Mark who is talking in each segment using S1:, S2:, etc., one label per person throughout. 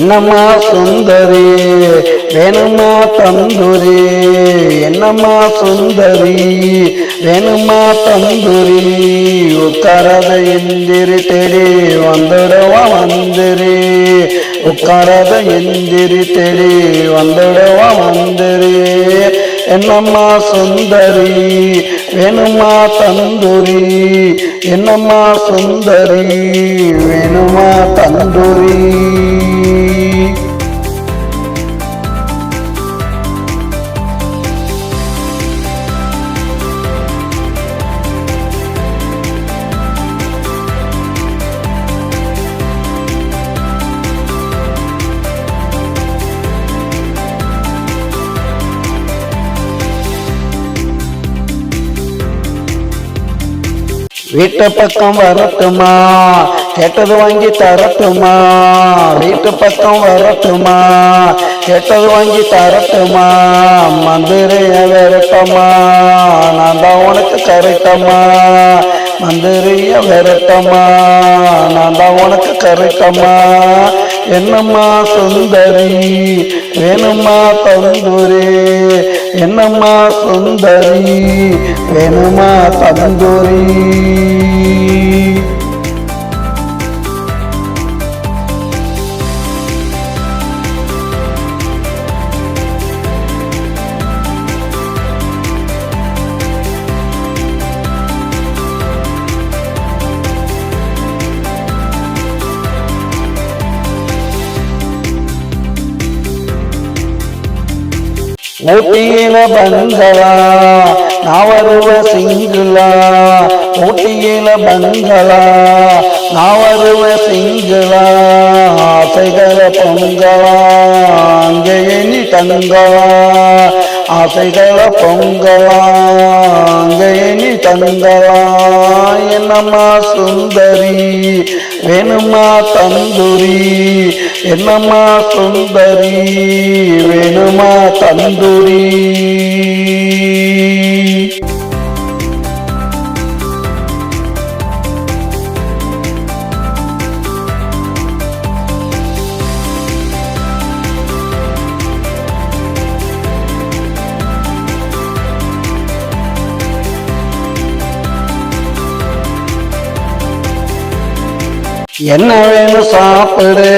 S1: என்னம்மா சுந்தரி வேணுமா தந்தூரி, என்னம்மா சுந்தரி வேணுமா தந்தூரி, உட்காரத எந்திரி தேடி வந்துடுவா மந்திரி, உட்காரத எந்திரி தேடி வந்துடுவா மந்திரி. என்னம்மா சுந்தரி வேணுமா தந்தூரி, என்னம்மா சுந்தரி வேணுமா தந்தூரி. வீட்டு பக்கம் வரட்டுமா, கேட்டது வாங்கி தரட்டுமா, வீட்டு பக்கம் வரட்டுமா, கேட்டது வாங்கி தரட்டுமா, மந்திரிய விரட்டமா, நான் தான் உனக்கு கரெக்டமா, மந்திரிய விரட்டமா, நான் தான் உனக்கு கரெக்டமா. என்னம்மா சுந்தரி வேணுமா தந்தூரி, என்னம்மா சுந்தரி வேணுமா தந்தூரி. ஊட்டியில பங்களா நான் வருவ சிங்களா, ஊட்டியில பங்களா நான் வருவ சிங்களா, ஆசைகள பொங்கலா அங்கேயே நீ தங்களா, ஆசைகள பொங்கலா அங்கேயே நீ தங்களா. என்னம்மா சுந்தரி வேணுமா தந்தூரி, என்னம்மா சுந்தரி வேணுமா தந்தூரி. என்ன வேணும் சாப்பிடு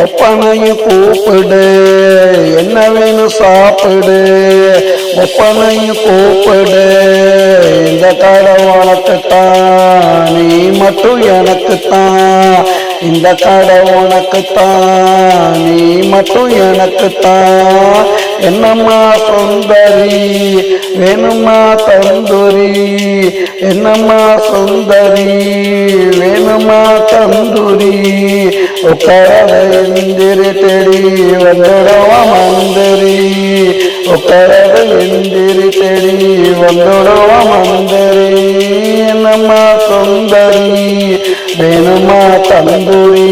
S1: ஒப்பனையும் கூப்பிடு, என்ன வேணும் சாப்பிடு ஒப்பனையும் கூப்பிடு, இந்த கடை உனக்குத்தான் நீ மட்டும் எனக்குத்தான், இந்த கடை உனக்குத்தான் நீ மட்டும் எனக்குத்தான். என்னம்மா சுந்தரி வேணுமா தந்தூரி, என்னம்மா சுந்தரி வேணுமா தந்தூரி, உட்காரத எந்திரி தேடி வந்துடுவா மந்திரி, உட்காரத எந்திரி தேடி வந்துடுவா மந்திரி. என்னம்மா சுந்தரி வேணுமா தந்தூரி.